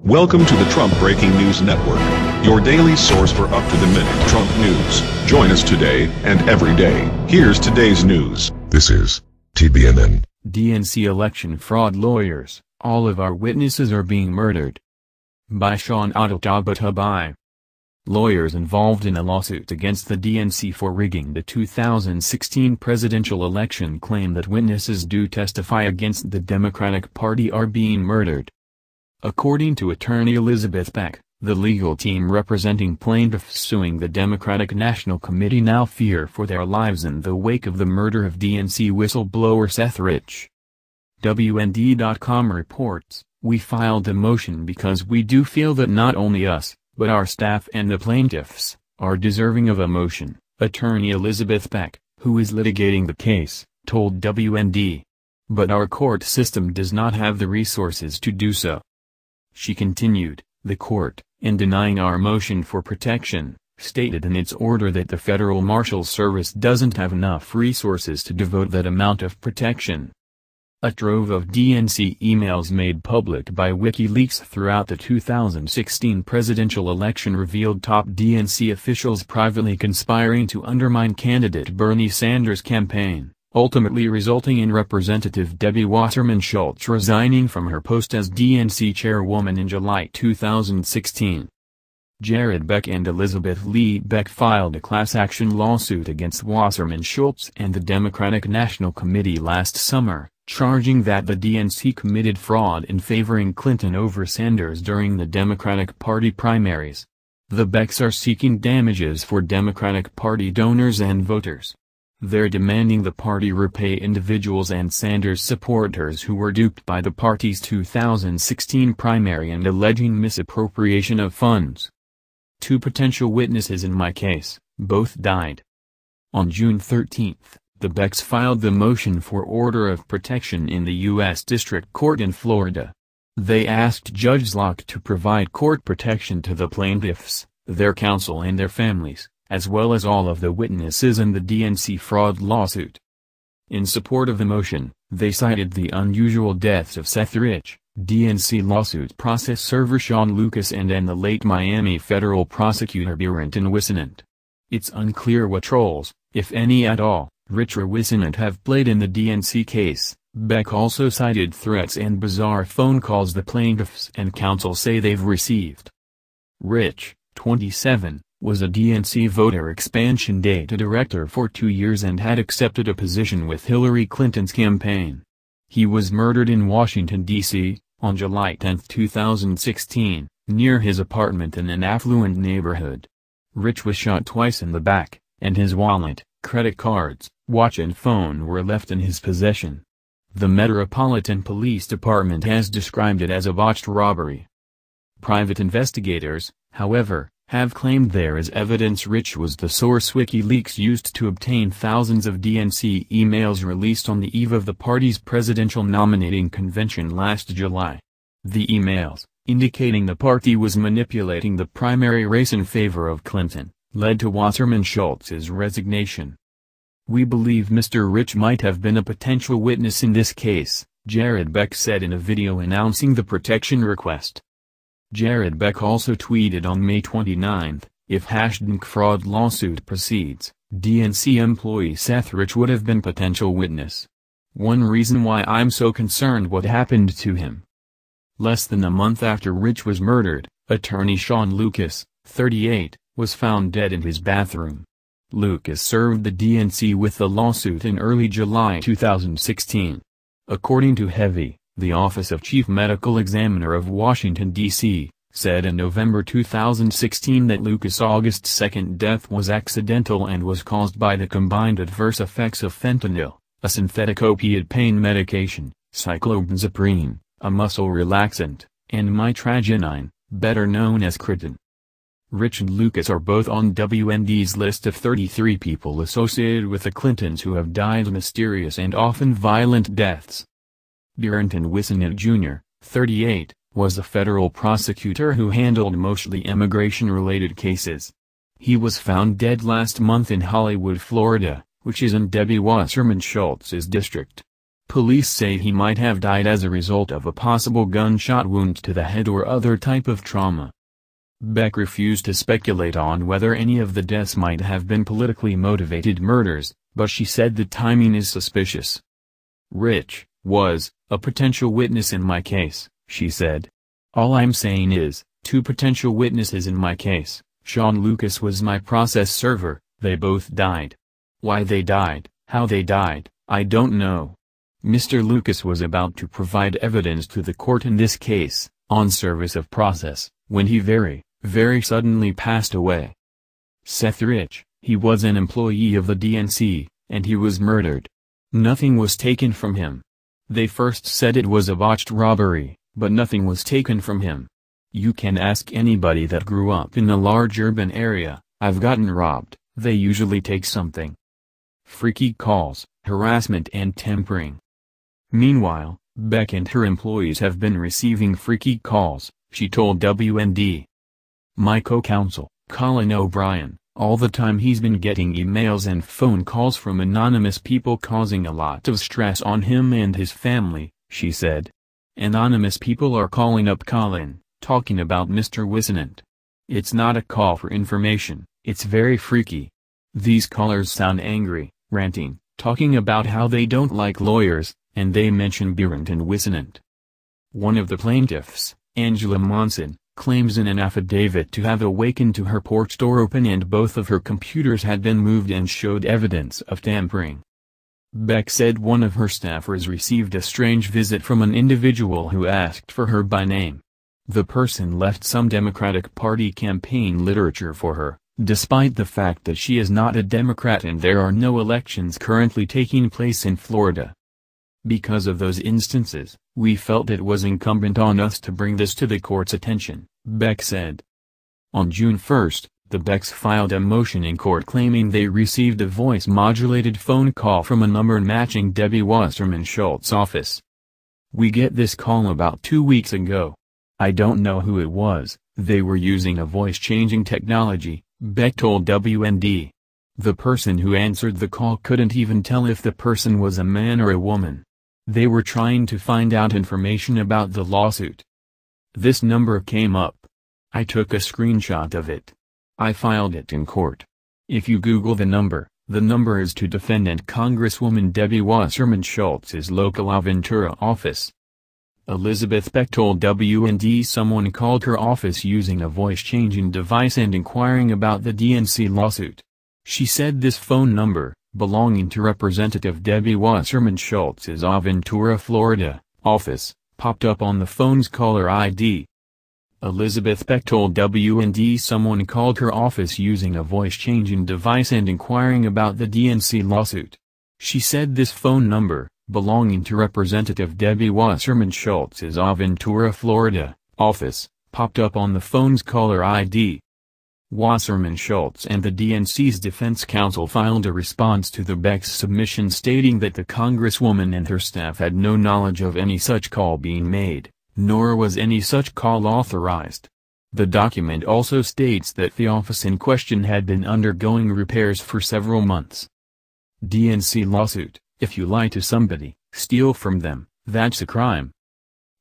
Welcome to the Trump Breaking News Network, your daily source for up-to-the-minute Trump news. Join us today and every day. Here's today's news. This is TBNN. DNC election fraud lawyers, all of our witnesses are being murdered. By Sean Adotabatabay. Lawyers involved in a lawsuit against the DNC for rigging the 2016 presidential election claim that witnesses due testify against the Democratic Party are being murdered. According to attorney Elizabeth Beck, the legal team representing plaintiffs suing the Democratic National Committee now fear for their lives in the wake of the murder of DNC whistleblower Seth Rich. WND.com reports, "We filed a motion because we do feel that not only us, but our staff and the plaintiffs, are deserving of a motion," attorney Elizabeth Beck, who is litigating the case, told WND. "But our court system does not have the resources to do so." She continued, "The court, in denying our motion for protection, stated in its order that the Federal Marshals Service doesn't have enough resources to devote that amount of protection." A trove of DNC emails made public by WikiLeaks throughout the 2016 presidential election revealed top DNC officials privately conspiring to undermine candidate Bernie Sanders' campaign, ultimately resulting in Representative Debbie Wasserman Schultz resigning from her post as DNC chairwoman in July 2016. Jared Beck and Elizabeth Lee Beck filed a class-action lawsuit against Wasserman Schultz and the Democratic National Committee last summer, charging that the DNC committed fraud in favoring Clinton over Sanders during the Democratic Party primaries. The Becks are seeking damages for Democratic Party donors and voters. They're demanding the party repay individuals and Sanders supporters who were duped by the party's 2016 primary and alleging misappropriation of funds. Two potential witnesses in my case, both died. On June 13, the Becks filed the motion for order of protection in the U.S. District Court in Florida. They asked Judge Locke to provide court protection to the plaintiffs, their counsel and their families, as well as all of the witnesses in the DNC fraud lawsuit. In support of the motion, they cited the unusual deaths of Seth Rich, DNC lawsuit process server Sean Lucas and the late Miami federal prosecutor Barrington Whisenant. It's unclear what roles, if any at all, Rich or Whisenant have played in the DNC case. Beck also cited threats and bizarre phone calls the plaintiffs and counsel say they've received. Rich, 27, was a DNC voter expansion data director for 2 years and had accepted a position with Hillary Clinton's campaign. He was murdered in Washington, D.C., on July 10, 2016, near his apartment in an affluent neighborhood. Rich was shot twice in the back, and his wallet, credit cards, watch and phone were left in his possession. The Metropolitan Police Department has described it as a botched robbery. Private investigators, however, have claimed there is evidence Rich was the source WikiLeaks used to obtain thousands of DNC emails released on the eve of the party's presidential nominating convention last July. The emails, indicating the party was manipulating the primary race in favor of Clinton, led to Wasserman Schultz's resignation. "We believe Mr. Rich might have been a potential witness in this case," Jared Beck said in a video announcing the protection request. Jared Beck also tweeted on May 29, "If #fraud lawsuit proceeds, DNC employee Seth Rich would have been potential witness. One reason why I'm so concerned what happened to him." Less than a month after Rich was murdered, attorney Sean Lucas, 38, was found dead in his bathroom. Lucas served the DNC with the lawsuit in early July 2016. According to Heavy, the Office of Chief Medical Examiner of Washington, D.C., said in November 2016 that Lucas' August 2 death was accidental and was caused by the combined adverse effects of fentanyl, a synthetic opiate pain medication, cyclobenzaprine, a muscle relaxant, and mitragynine, better known as Critin. Rich and Lucas are both on WND's list of 33 people associated with the Clintons who have died mysterious and often violent deaths. Barrington Whisenant Jr., 38, was a federal prosecutor who handled mostly immigration-related cases. He was found dead last month in Hollywood, Florida, which is in Debbie Wasserman Schultz's district. Police say he might have died as a result of a possible gunshot wound to the head or other type of trauma. Beck refused to speculate on whether any of the deaths might have been politically motivated murders, but she said the timing is suspicious. Rich was a potential witness in my case, she said. All I'm saying is, 2 potential witnesses in my case. Sean Lucas was my process server, they both died. Why they died, how they died, I don't know. Mr. Lucas was about to provide evidence to the court in this case, on service of process, when he very suddenly passed away. Seth Rich, he was an employee of the DNC, and he was murdered. Nothing was taken from him. They first said it was a botched robbery, but nothing was taken from him. You can ask anybody that grew up in a large urban area, I've gotten robbed, they usually take something. Freaky calls, harassment and tampering. Meanwhile, Beck and her employees have been receiving freaky calls, she told WND. My co-counsel, Colin O'Brien, all the time he's been getting emails and phone calls from anonymous people causing a lot of stress on him and his family, she said. Anonymous people are calling up Colin, talking about Mr. Whistleblower. It's not a call for information, it's very freaky. These callers sound angry, ranting, talking about how they don't like lawyers, and they mention Berendt and Whistleblower. One of the plaintiffs, Angela Monson, claims in an affidavit to have awakened to her porch door open and both of her computers had been moved and showed evidence of tampering. Beck said one of her staffers received a strange visit from an individual who asked for her by name. The person left some Democratic Party campaign literature for her, despite the fact that she is not a Democrat and there are no elections currently taking place in Florida. Because of those instances, we felt it was incumbent on us to bring this to the court's attention, Beck said. On June 1, the Becks filed a motion in court claiming they received a voice-modulated phone call from a number matching Debbie Wasserman Schultz's office. We get this call about 2 weeks ago. I don't know who it was, they were using a voice-changing technology, Beck told WND. The person who answered the call couldn't even tell if the person was a man or a woman. They were trying to find out information about the lawsuit. This number came up. I took a screenshot of it. I filed it in court. If you Google the number is to defendant Congresswoman Debbie Wasserman Schultz's local Aventura office. Elizabeth Beck told WND someone called her office using a voice-changing device and inquiring about the DNC lawsuit. She said this phone number, belonging to Representative Debbie Wasserman Schultz's Aventura, Florida, office, popped up on the phone's caller ID. Elizabeth Beck told WND someone called her office using a voice-changing device and inquiring about the DNC lawsuit. She said this phone number, belonging to Representative Debbie Wasserman Schultz's Aventura, Florida, office, popped up on the phone's caller ID. Wasserman Schultz and the DNC's defense counsel filed a response to the Beck's submission stating that the Congresswoman and her staff had no knowledge of any such call being made, nor was any such call authorized. The document also states that the office in question had been undergoing repairs for several months. DNC lawsuit: if you lie to somebody, steal from them, that's a crime.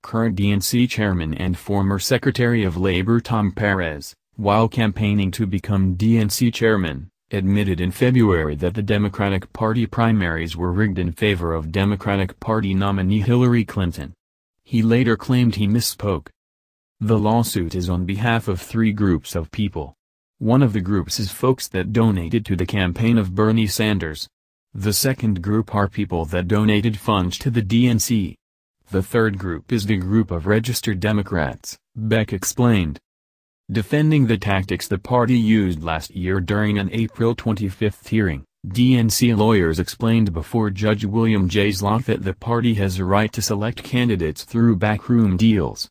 Current DNC chairman and former Secretary of Labor Tom Perez, while campaigning to become DNC chairman, admitted in February that the Democratic Party primaries were rigged in favor of Democratic Party nominee Hillary Clinton. He later claimed he misspoke. The lawsuit is on behalf of 3 groups of people. One of the groups is folks that donated to the campaign of Bernie Sanders. The second group are people that donated funds to the DNC. The third group is the group of registered Democrats, Beck explained. Defending the tactics the party used last year during an April 25 hearing, DNC lawyers explained before Judge William J. Zlock that the party has a right to select candidates through backroom deals.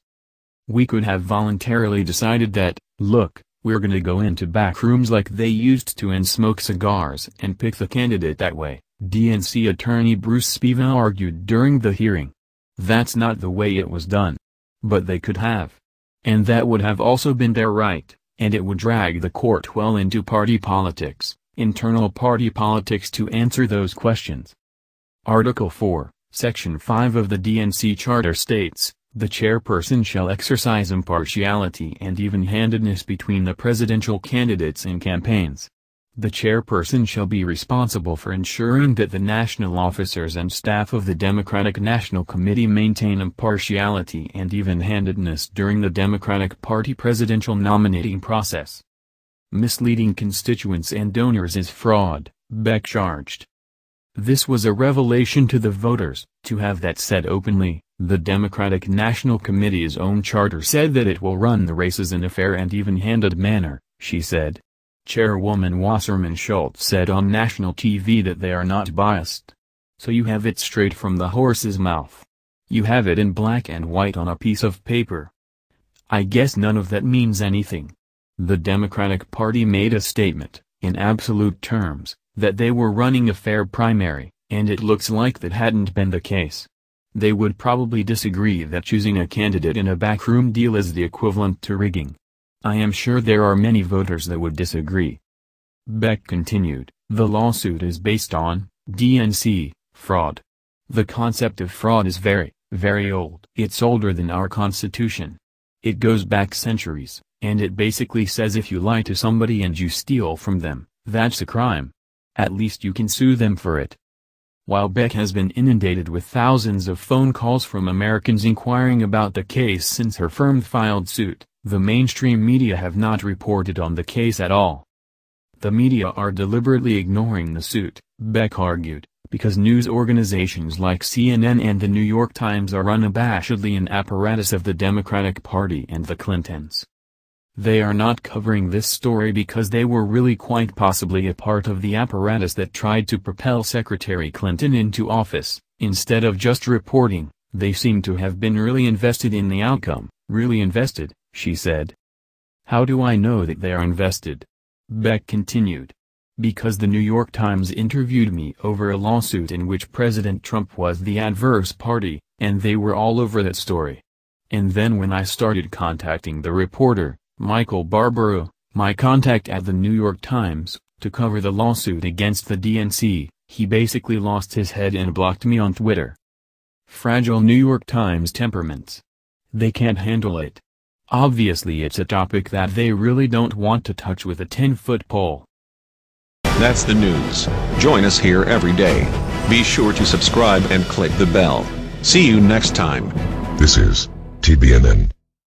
We could have voluntarily decided that, look, we're gonna go into backrooms like they used to and smoke cigars and pick the candidate that way, DNC attorney Bruce Spiva argued during the hearing. That's not the way it was done. But they could have. And that would have also been their right, and it would drag the court well into party politics, internal party politics to answer those questions. Article 4, Section 5 of the DNC Charter states, "The chairperson shall exercise impartiality and even-handedness between the presidential candidates in campaigns. The chairperson shall be responsible for ensuring that the national officers and staff of the Democratic National Committee maintain impartiality and even-handedness during the Democratic Party presidential nominating process. Misleading constituents and donors is fraud," Beck charged. This was a revelation to the voters. To have that said openly, the Democratic National Committee's own charter said that it will run the races in a fair and even-handed manner, she said. Chairwoman Wasserman Schultz said on national TV that they are not biased. So you have it straight from the horse's mouth. You have it in black and white on a piece of paper. I guess none of that means anything. The Democratic Party made a statement, in absolute terms, that they were running a fair primary, and it looks like that hadn't been the case. They would probably disagree that choosing a candidate in a backroom deal is the equivalent to rigging. I am sure there are many voters that would disagree. Beck continued, the lawsuit is based on, DNC, fraud. The concept of fraud is very, very old. It's older than our Constitution. It goes back centuries, and it basically says if you lie to somebody and you steal from them, that's a crime. At least you can sue them for it. While Beck has been inundated with thousands of phone calls from Americans inquiring about the case since her firm filed suit, the mainstream media have not reported on the case at all. The media are deliberately ignoring the suit, Beck argued, because news organizations like CNN and the New York Times are unabashedly an apparatus of the Democratic Party and the Clintons. They are not covering this story because they were really quite possibly a part of the apparatus that tried to propel Secretary Clinton into office. Instead of just reporting, they seem to have been really invested in the outcome, really invested, she said. How do I know that they are invested? Beck continued. Because the New York Times interviewed me over a lawsuit in which President Trump was the adverse party, and they were all over that story. And then when I started contacting the reporter, Michael Barbaro, my contact at the New York Times, to cover the lawsuit against the DNC, he basically lost his head and blocked me on Twitter. Fragile New York Times temperaments. They can't handle it. Obviously it's a topic that they really don't want to touch with a 10-foot pole. That's the news. Join us here every day. Be sure to subscribe and click the bell. See you next time. This is TBNN.